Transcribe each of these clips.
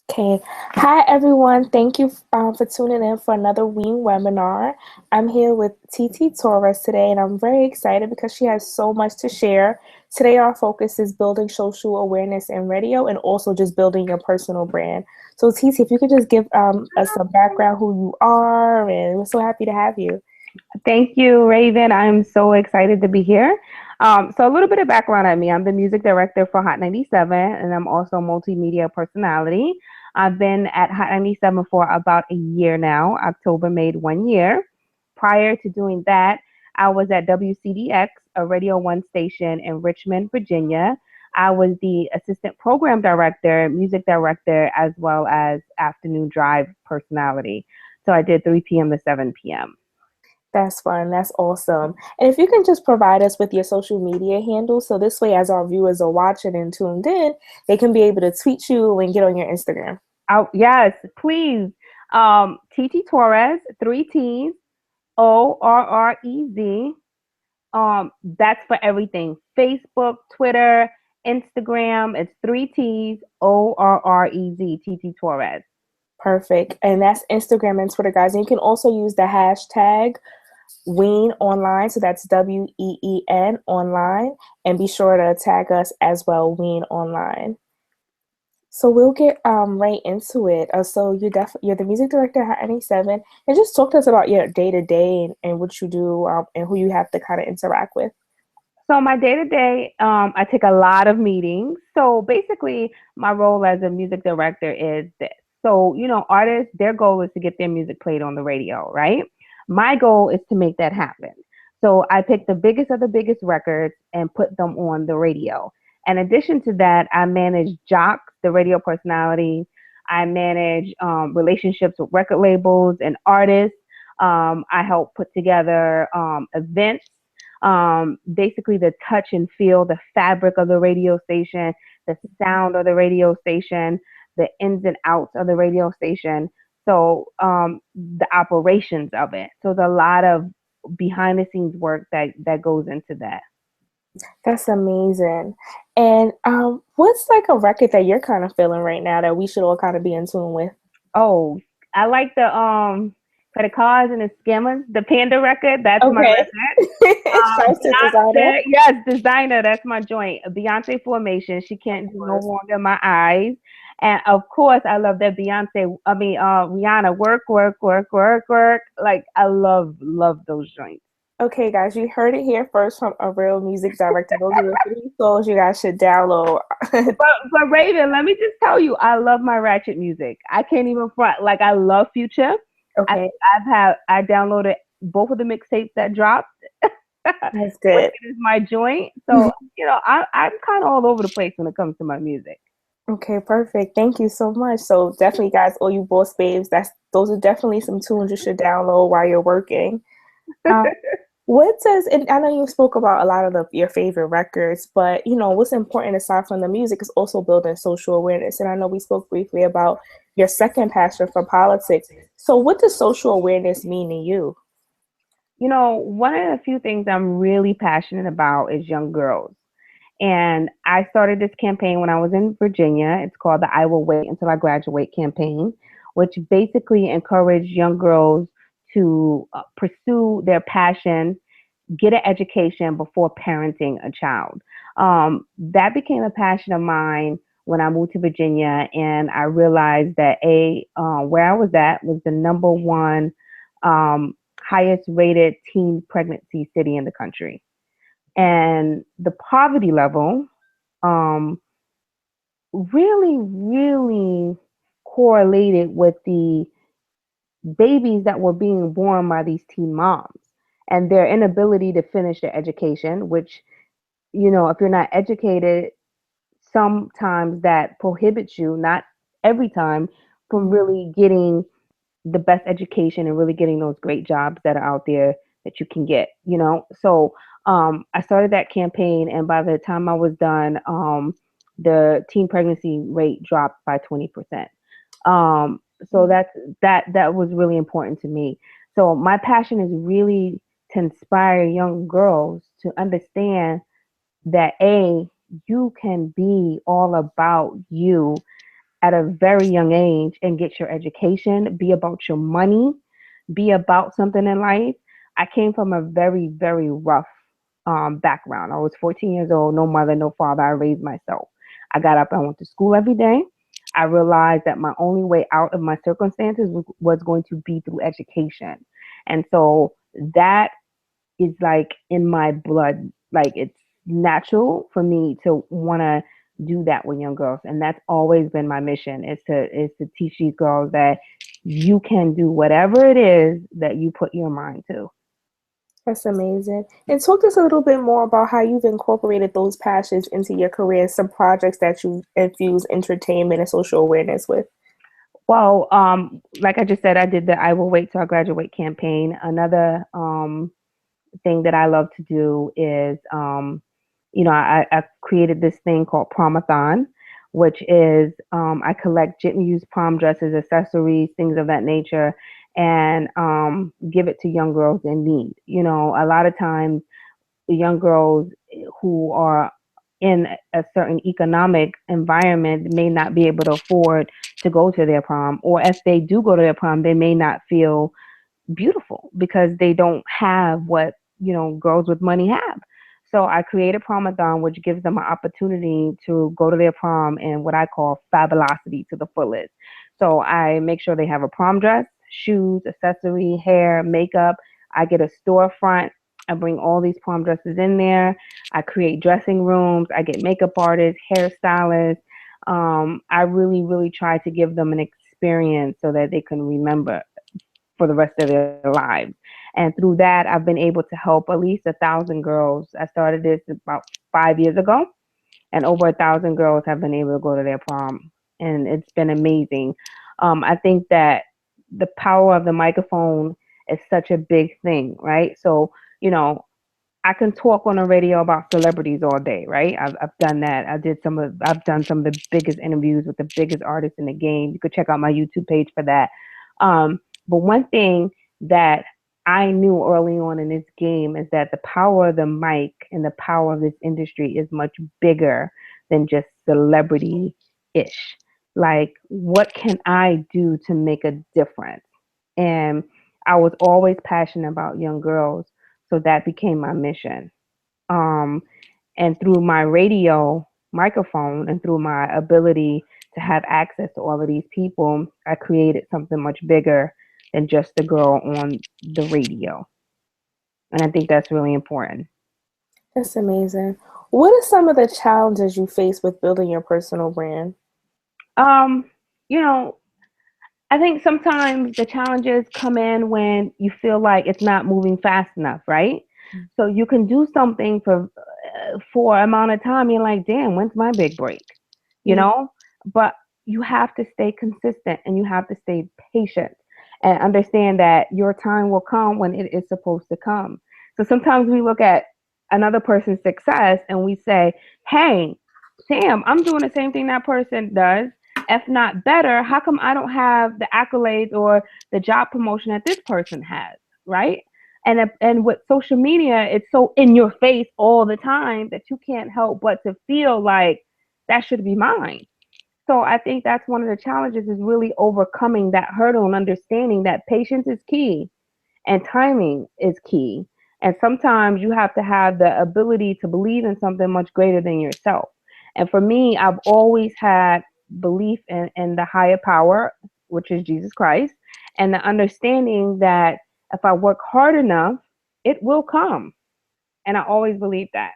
Okay. Hi, everyone. Thank you for tuning in for another Ween webinar. I'm here with TT Torres today, and I'm very excited because she has so much to share. Today, our focus is building social awareness in radio and also just building your personal brand. So, TT, if you could just give us some background who you are, and we're so happy to have you. Thank you, Raven. I'm so excited to be here. So a little bit of background on me. I'm the music director for Hot 97, and I'm also a multimedia personality. I've been at Hot 97 for about a year now. October made 1 year. Prior to doing that, I was at WCDX, a Radio 1 station in Richmond, Virginia. I was the assistant program director, music director, as well as afternoon drive personality. So I did 3 p.m. to 7 p.m. That's fun. That's awesome. And if you can just provide us with your social media handles, so this way, as our viewers are watching and tuned in, they can be able to tweet you and get on your Instagram. Oh, yes, please. TT Torres, three T's, ORREZ. That's for everything. Facebook, Twitter, Instagram. It's three T's, ORREZ, TT Torres. Perfect. And that's Instagram and Twitter, guys. And you can also use the hashtag Ween online. So that's WEEN online. And be sure to tag us as well, Ween online. So we'll get right into it. So you're the music director at 97, and just talk to us about your day to day and what you do and who you have to kind of interact with. So my day to day, I take a lot of meetings. So basically, my role as a music director is this. So, artists, their goal is to get their music played on the radio, right? My goal is to make that happen. So I pick the biggest of the biggest records and put them on the radio. In addition to that, I manage jocks, the radio personalities. I manage relationships with record labels and artists. I help put together events, basically the touch and feel, the fabric of the radio station, the sound of the radio station, the ins and outs of the radio station. So the operations of it. So there's a lot of behind the scenes work that goes into that. That's amazing. And what's like a record that you're kind of feeling right now that we should all kind of be in tune with? Oh, I like the credit cards and the scammers, the Panda record. That's my Okay. record. Shouts to designer. Beyonce, yes, designer. That's my joint. Beyonce formation. She can't do no wrong in my eyes. And of course, I love that Beyonce. Rihanna. Work, work, work, work, work. Like I love those joints. Okay, guys, you heard it here first from a real music director. Those are the three songs you guys should download. But Raven, let me just tell you, I love my ratchet music. I can't even front. Like I love Future. I Okay, I downloaded both of the mixtapes that dropped. that's good. Wicked is my joint. So, I'm kind of all over the place when it comes to my music. Okay, perfect. Thank you so much. So definitely, guys, all you boss babes, those are definitely some tunes you should download while you're working. Um, what does and I know you spoke about a lot of your favorite records, but what's important aside from the music is also building social awareness. And I know we spoke briefly about your second passion for politics. So what does social awareness mean to you? One of the few things I'm really passionate about is young girls. And I started this campaign when I was in Virginia. It's called the I Will Wait Until I Graduate campaign, which basically encouraged young girls to pursue their passion, get an education before parenting a child. That became a passion of mine when I moved to Virginia, and I realized that where I was at was the number one highest rated teen pregnancy city in the country, and the poverty level um, really correlated with the babies that were being born by these teen moms and their inability to finish their education, which, if you're not educated, sometimes that prohibits you, not every time, from really getting the best education and really getting those great jobs that are out there that you can get. So I started that campaign, and by the time I was done, the teen pregnancy rate dropped by 20%. So that was really important to me. So my passion is really to inspire young girls to understand that you can be all about you at a very young age and get your education, be about your money, be about something in life. I came from a very, very rough background. I was 14 years old, no mother, no father. I raised myself. I got up, I went to school every day. I realized that my only way out of my circumstances was going to be through education. And so that is like in my blood. Like it's natural for me to want to do that with young girls, and that's always been my mission is to teach these girls that you can do whatever it is that you put your mind to. That's amazing. And talk to us a little bit more about how you've incorporated those passions into your career, some projects that you infuse entertainment and social awareness with. Well, like I just said, I did the I Will Wait Till I Graduate campaign. Another thing that I love to do is, I created this thing called Promathon, which is I collect used prom dresses, accessories, things of that nature, and give it to young girls in need. A lot of times, young girls who are in a certain economic environment may not be able to afford to go to their prom, or if they do go to their prom, they may not feel beautiful because they don't have what girls with money have. So I created Promathon, which gives them an opportunity to go to their prom in what I call fabulosity to the fullest. So I make sure they have a prom dress, shoes, accessory, hair, makeup. I get a storefront. I bring all these prom dresses in there. I create dressing rooms. I get makeup artists, hairstylists. I really, really try to give them an experience so that they can remember for the rest of their lives. And through that, I've been able to help at least 1,000 girls. I started this about 5 years ago, and over 1,000 girls have been able to go to their prom, and it's been amazing. I think that the power of the microphone is such a big thing, right? So, you know, I can talk on the radio about celebrities all day, right? I've done that. I've done some of the biggest interviews with the biggest artists in the game. You could check out my YouTube page for that. Um, but one thing that I knew early on in this game is that the power of the mic and the power of this industry is much bigger than just celebrity ish. Like, what can I do to make a difference? And I was always passionate about young girls, so that became my mission. Um, and through my radio microphone and through my ability to have access to all of these people, I created something much bigger than just the girl on the radio. And I think that's really important. That's amazing. What are some of the challenges you face with building your personal brand? Um, you know, I think sometimes the challenges come in when you feel like it's not moving fast enough, right? So you can do something for amount of time. You're like, damn, when's my big break? You Mm. know, but you have to stay consistent and you have to stay patient and understand that your time will come when it is supposed to come. So sometimes we look at another person's success and we say, hey, damn, I'm doing the same thing that person does, if not better. How come I don't have the accolades or the job promotion that this person has, right? And with social media, it's so in your face all the time that you can't help but to feel like that should be mine. So I think that's one of the challenges is really overcoming that hurdle and understanding that patience is key and timing is key. And sometimes you have to have the ability to believe in something much greater than yourself. And for me, I've always had belief in the higher power, which is Jesus Christ, and the understanding that if I work hard enough, it will come. And I always believe that.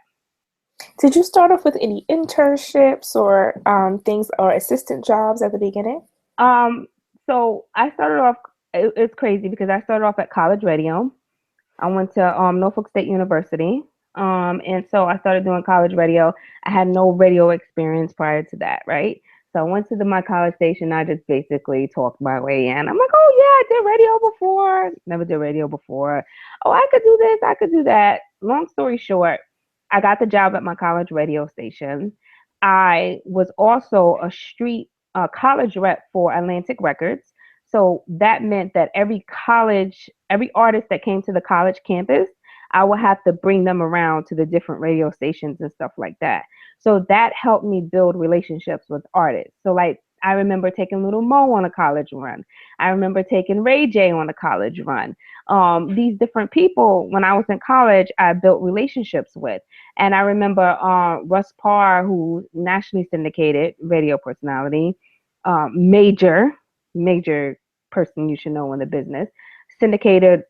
Did you start off with any internships or things or assistant jobs at the beginning? Um, so I started off, it's crazy because I started off at college radio. I went to Norfolk State University. And so I started doing college radio. I had no radio experience prior to that, right? So I went to my college station. I just basically talked my way in. I'm like, oh, yeah, I did radio before. Never did radio before. Oh, I could do this. I could do that. Long story short, I got the job at my college radio station. I was also a street college rep for Atlantic Records. So that meant that every artist that came to the college campus, I would have to bring them around to the different radio stations and stuff like that. So that helped me build relationships with artists. So like I remember taking Little Mo on a college run. I remember taking Ray J on a college run. These different people, when I was in college, I built relationships with. And I remember Russ Parr, who nationally syndicated radio personality, major person you should know in the business, syndicated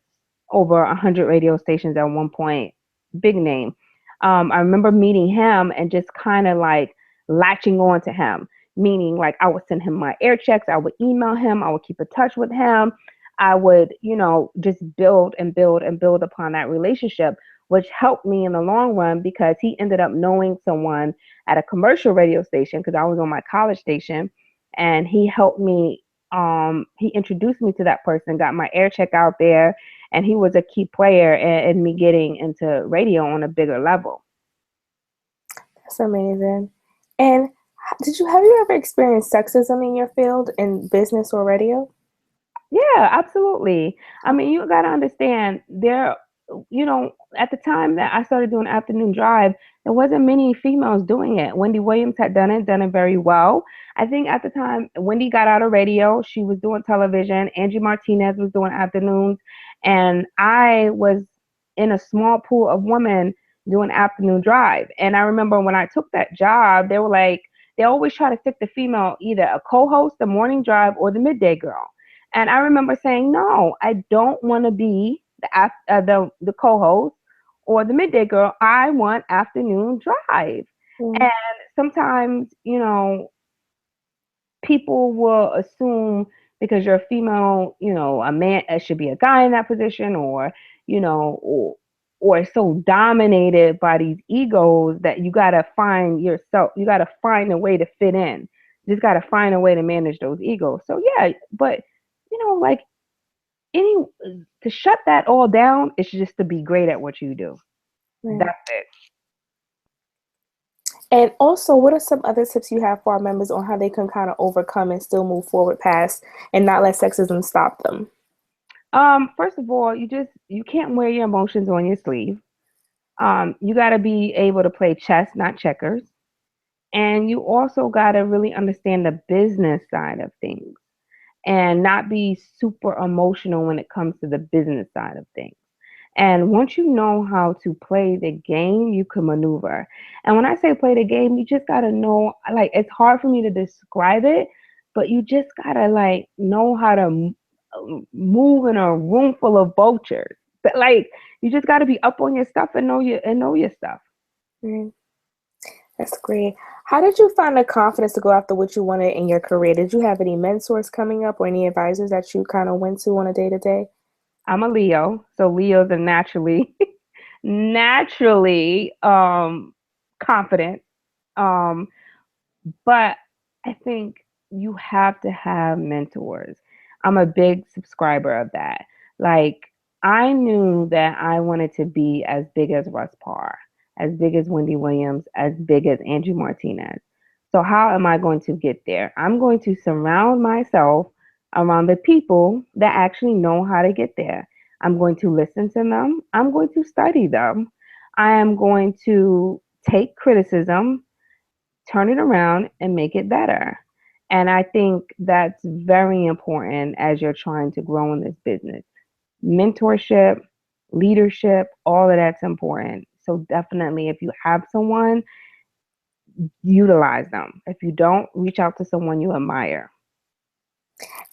over 100 radio stations at one point, big name. I remember meeting him and just kind of like latching on to him, meaning like I would send him my air checks, I would email him, I would keep in touch with him. I would, just build and build and build upon that relationship, which helped me in the long run because he ended up knowing someone at a commercial radio station because I was on my college station, and he helped me. He introduced me to that person, got my air check out there, and he was a key player in me getting into radio on a bigger level. That's amazing. And have you ever experienced sexism in your field in business or radio? Yeah, absolutely. I mean, you got to understand at the time that I started doing afternoon drive, there wasn't many females doing it. Wendy Williams had done it very well. I think at the time Wendy got out of radio, she was doing television. Angie Martinez was doing afternoons, and I was in a small pool of women doing afternoon drive. And I remember when I took that job, they were like, they always try to stick the female, either a co-host, the morning drive, or the midday girl. And I remember saying, no, I don't want to be the co-host or the midday girl. I want afternoon drive. Mm. And sometimes, people will assume because you're a female, a man, it should be a guy in that position, or, or so dominated by these egos that you got to find yourself, you got to find a way to fit in. You just got to find a way to manage those egos. So yeah, but like any to shut that all down, it's just to be great at what you do. Right. That's it. And also, what are some other tips you have for our members on how they can kind of overcome and still move forward past and not let sexism stop them? First of all, you can't wear your emotions on your sleeve. You got to be able to play chess, not checkers. And you also got to really understand the business side of things and not be super emotional when it comes to the business side of things. And once you know how to play the game, you can maneuver. And when I say play the game, you just got to know, like, it's hard for me to describe it, but you just got to, like, know how to move in a room full of vultures. But, like, you just got to be up on your stuff and know your stuff. Mm. That's great. How did you find the confidence to go after what you wanted in your career? Did you have any mentors coming up or any advisors that you kind of went to on a day-to-day? I'm a Leo, so Leos are naturally confident. Um, but I think you have to have mentors. I'm a big subscriber of that. Like, I knew that I wanted to be as big as Russ Parr, as big as Wendy Williams, as big as Angie Martinez. So how am I going to get there? I'm going to surround myself around the people that actually know how to get there. I'm going to listen to them. I'm going to study them. I am going to take criticism, turn it around, and make it better. And I think that's very important as you're trying to grow in this business. Mentorship, leadership, all of that's important. So definitely, if you have someone, utilize them. If you don't, reach out to someone you admire.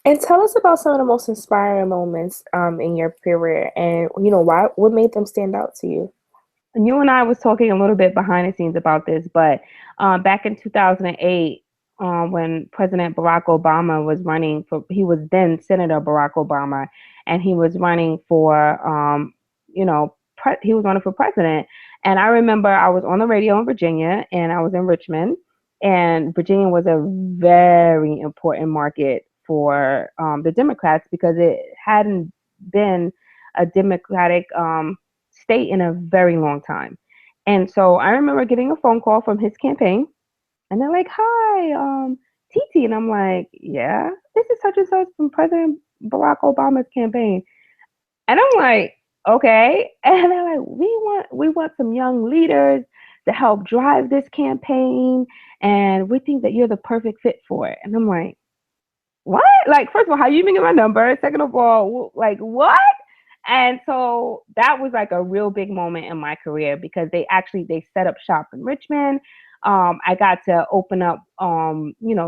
And tell us about some of the most inspiring moments in your career, and what made them stand out to you. And you and I was talking a little bit behind the scenes about this, but back in 2008, when President Barack Obama was running for, he was then Senator Barack Obama, and he was running for, he was running for president. And I remember I was on the radio in Virginia, and I was in Richmond, and Virginia was a very important market for the Democrats because it hadn't been a Democratic state in a very long time. And so I remember getting a phone call from his campaign, and they're like, "Hi, TT," and I'm like, "Yeah, this is such and such from President Barack Obama's campaign," and I'm like, "Okay," and they're like, "We want some young leaders to help drive this campaign, and we think that you're the perfect fit for it. And I'm like, what? Like, first of all, how you even get my number? Second of all, like, what? And so that was like a real big moment in my career because they set up shop in Richmond. I got to open up,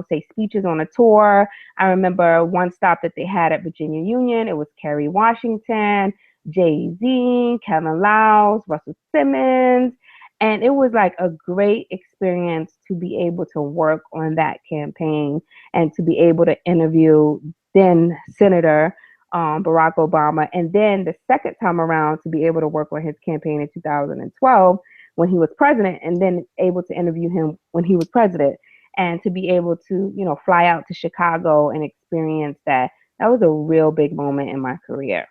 say speeches on a tour. I remember one stop that they had at Virginia Union. It was Kerry Washington, Jay-Z, Kevin Liles, Russell Simmons. And it was like a great experience to be able to work on that campaign and to be able to interview then Senator Barack Obama. And then the second time around to be able to work on his campaign in 2012 when he was president, and then able to interview him when he was president, and to be able to, fly out to Chicago and experience that. That was a real big moment in my career.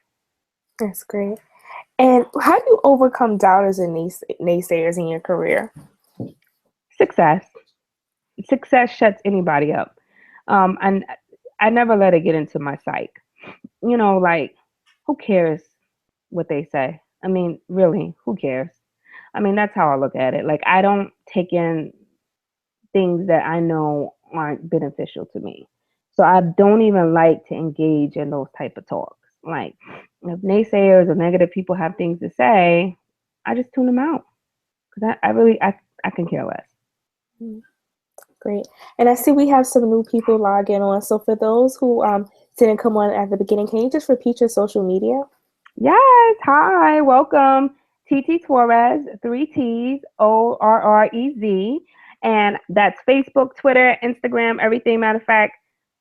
That's great. And how do you overcome doubters and naysayers in your career? Success. Success shuts anybody up. And I never let it get into my psyche. Like, who cares what they say? I mean, really, who cares? I mean, that's how I look at it. Like, I don't take in things that I know aren't beneficial to me. So I don't even like to engage in those type of talks. Like, if naysayers or negative people have things to say, I just tune them out because I can care less. Great. And I see we have some new people logging on. So for those who didn't come on at the beginning, can you just repeat your social media? Yes. Hi. Welcome. TT Torrez, 3 T's, ORREZ. And that's Facebook, Twitter, Instagram, everything. Matter of fact,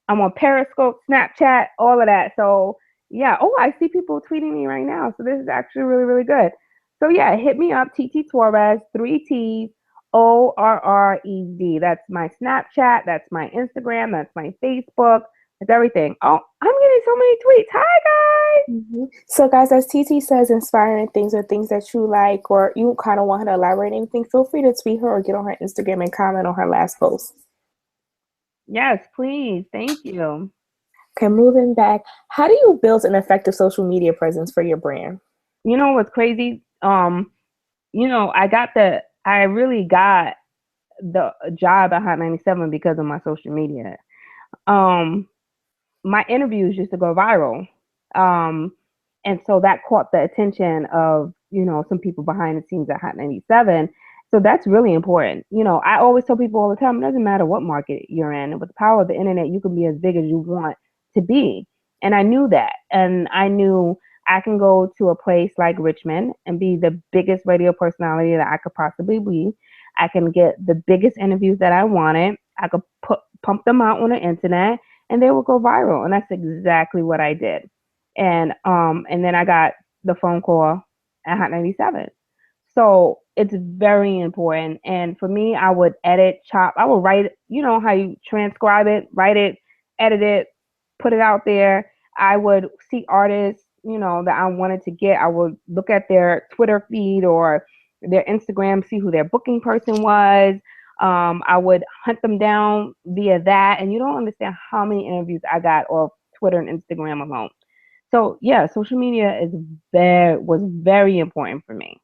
I'm on Periscope, Snapchat, all of that. So yeah. Oh, I see people tweeting me right now. So this is actually really, really good. So yeah, hit me up, TT Torrez, 3 T's, ORREZ. That's my Snapchat. That's my Instagram. That's my Facebook. That's everything. Oh, I'm getting so many tweets. Hi, guys. Mm-hmm. So, guys, as TT says, inspiring things or things that you like or you kind of want her to elaborate anything, feel free to tweet her or get on her Instagram and comment on her last post. Yes, please. Thank you. Okay, moving back. How do you build an effective social media presence for your brand? You know what's crazy? I really got the job at Hot 97 because of my social media. My interviews used to go viral. And so that caught the attention of, some people behind the scenes at Hot 97. So that's really important. I always tell people all the time, it doesn't matter what market you're in. With the power of the internet, you can be as big as you want to be. And I knew that. And I knew I can go to a place like Richmond and be the biggest radio personality that I could possibly be. I can get the biggest interviews that I wanted. I could pump them out on the internet and they will go viral. And that's exactly what I did. And then I got the phone call at Hot 97. So it's very important. And for me, I would edit, chop. I would write, how you transcribe it, write it, edit it, put it out there. I would see artists, that I wanted to get. I would look at their Twitter feed or their Instagram, see who their booking person was. I would hunt them down via that. And you don't understand how many interviews I got off Twitter and Instagram alone. So yeah, social media was very important for me.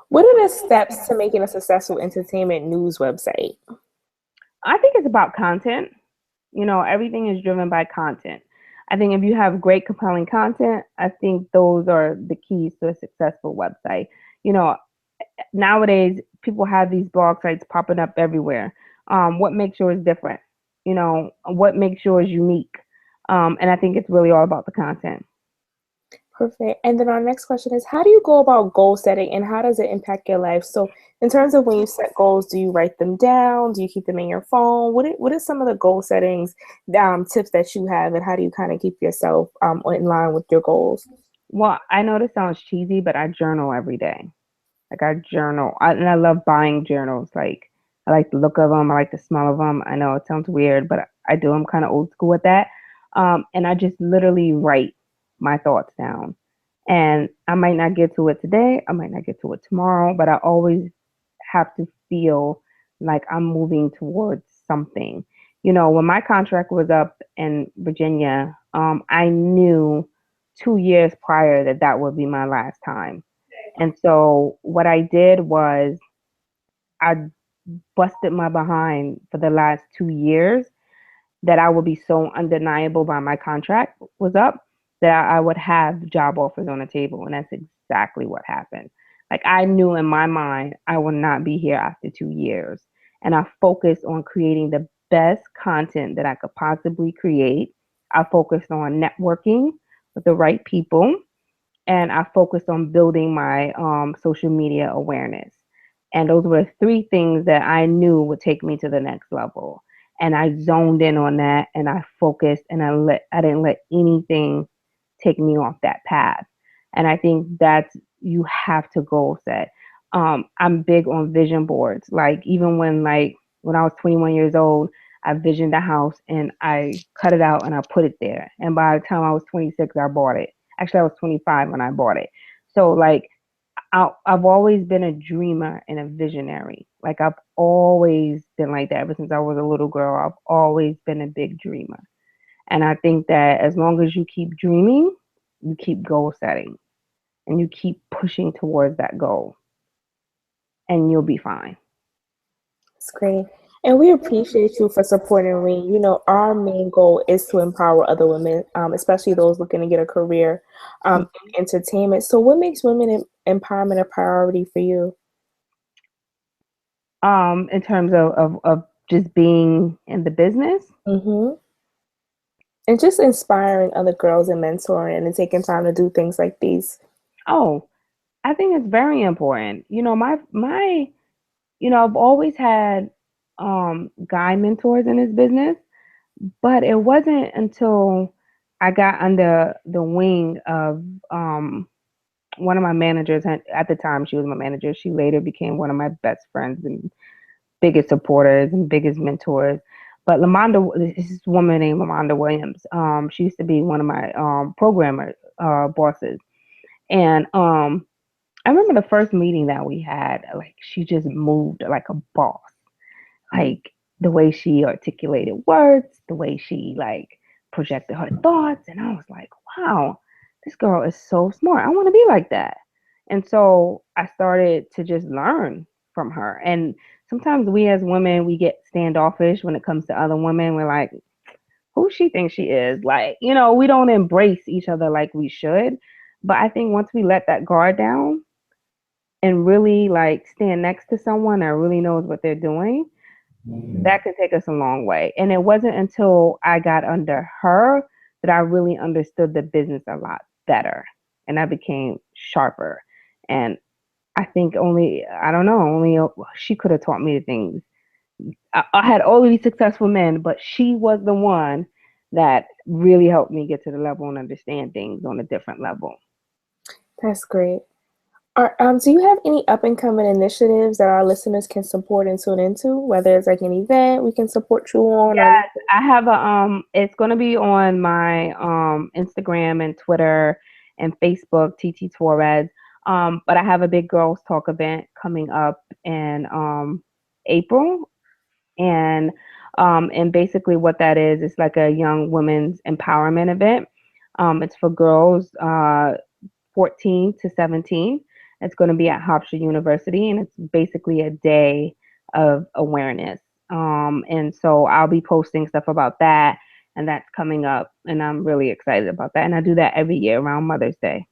What are the steps to making a successful entertainment news website? I think it's about content. Everything is driven by content. I think if you have great, compelling content, I think those are the keys to a successful website. Nowadays, people have these blog sites popping up everywhere. What makes yours different? What makes yours unique? And I think it's really all about the content. Perfect. And then our next question is, how do you go about goal setting and how does it impact your life? So in terms of when you set goals, do you write them down? Do you keep them in your phone? What are some of the goal settings tips that you have, and how do you kind of keep yourself in line with your goals? Well, I know this sounds cheesy, but I journal every day. Like I journal, and I love buying journals. Like I like the look of them. I like the smell of them. I know it sounds weird, but I do. I'm kind of old school with that. And I just literally write my thoughts down. And I might not get to it today. I might not get to it tomorrow, but I always have to feel like I'm moving towards something. When my contract was up in Virginia, I knew 2 years prior that would be my last time. And so what I did was I busted my behind for the last 2 years that I would be so undeniable by my contract was up that I would have job offers on the table. And that's exactly what happened. Like I knew in my mind I would not be here after 2 years. And I focused on creating the best content that I could possibly create. I focused on networking with the right people, and I focused on building my social media awareness. And those were three things that I knew would take me to the next level. And I zoned in on that, and I focused, and I didn't let anything take me off that path. And I think that's, you have to goal set. I'm big on vision boards. Like even when I was 21 years old, I visioned a house and I cut it out and I put it there. And by the time I was 26, I bought it. Actually, I was 25 when I bought it. So like I've always been a dreamer and a visionary. Like I've always been like that ever since I was a little girl. I've always been a big dreamer. And I think that as long as you keep dreaming, you keep goal setting and you keep pushing towards that goal, and you'll be fine. It's great. And we appreciate you for supporting Ween. You know, our main goal is to empower other women, especially those looking to get a career in entertainment. So, what makes women empowerment a priority for you? In terms of just being in the business. Hmm. And just inspiring other girls and mentoring and taking time to do things like these. Oh, I think it's very important. I've always had guy mentors in this business, but it wasn't until I got under the wing of one of my managers. At the time, she was my manager. She later became one of my best friends and biggest supporters and biggest mentors. But Lamonda, this woman named Lamonda Williams, she used to be one of my programmer bosses. And I remember the first meeting that we had, like she just moved like a boss. Like the way she articulated words, the way she like projected her thoughts. And I was like, wow, this girl is so smart. I want to be like that. And so I started to just learn from her. And sometimes we as women, we get standoffish when it comes to other women. We're like, who she thinks she is? Like, we don't embrace each other like we should. But I think once we let that guard down and really like stand next to someone that really knows what they're doing, that could take us a long way. And it wasn't until I got under her that I really understood the business a lot better and I became sharper. And I think I don't know, she could have taught me the things. I had all of these successful men, but she was the one that really helped me get to the level and understand things on a different level. That's great. Do you have any up and coming initiatives that our listeners can support and tune into? Whether it's like an event we can support you on, or Yes, I have it's gonna be on my Instagram and Twitter and Facebook, TT Torrez. But I have a big girls talk event coming up in April, and basically what that is like a young women's empowerment event. It's for girls 14 to 17. It's going to be at Hofstra University, and it's basically a day of awareness. And so I'll be posting stuff about that, and that's coming up, and I'm really excited about that. And I do that every year around Mother's Day.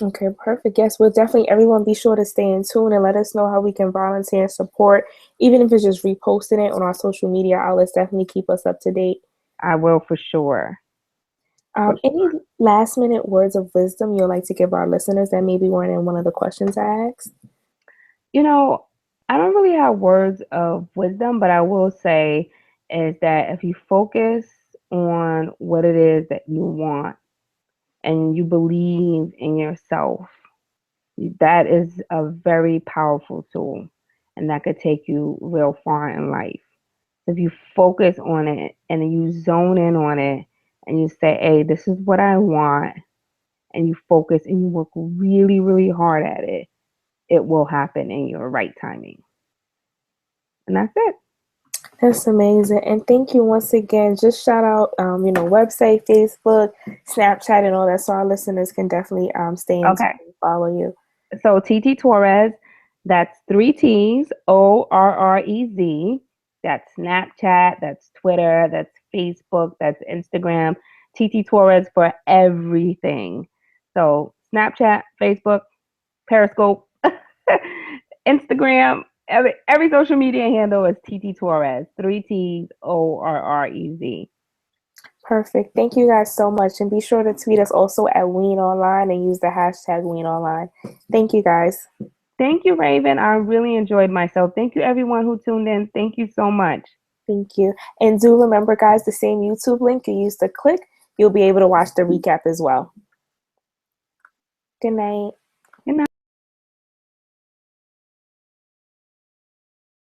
okay, perfect. Yes, we'll definitely everyone be sure to stay in tune and let us know how we can volunteer and support, even if it's just reposting it on our social media outlets. Definitely keep us up to date. I will for sure. Any last minute words of wisdom you'd like to give our listeners that maybe weren't in one of the questions I asked? You know, I don't really have words of wisdom, but I will say is that if you focus on what it is that you want and you believe in yourself, that is a very powerful tool and that could take you real far in life. So if you focus on it and you zone in on it and you say, hey, this is what I want, and you focus and you work really, really hard at it, it will happen in your right timing. And that's it. That's amazing. And thank you once again. Just shout out, website, Facebook, Snapchat, and all that. So our listeners can definitely stay in Okay. touch and follow you. So TT Torrez, that's three T's, ORREZ. That's Snapchat, that's Twitter, that's Facebook, that's Instagram. TT Torrez for everything. So Snapchat, Facebook, Periscope, Instagram, every social media handle is TT Torrez, three T's, ORREZ. Perfect. Thank you guys so much. And be sure to tweet us also at Ween Online and use the hashtag Ween Online. Thank you guys. Thank you, Raven. I really enjoyed myself. Thank you, everyone who tuned in. Thank you so much. Thank you. And do remember, guys, the same YouTube link you used to click, you'll be able to watch the recap as well. Good night.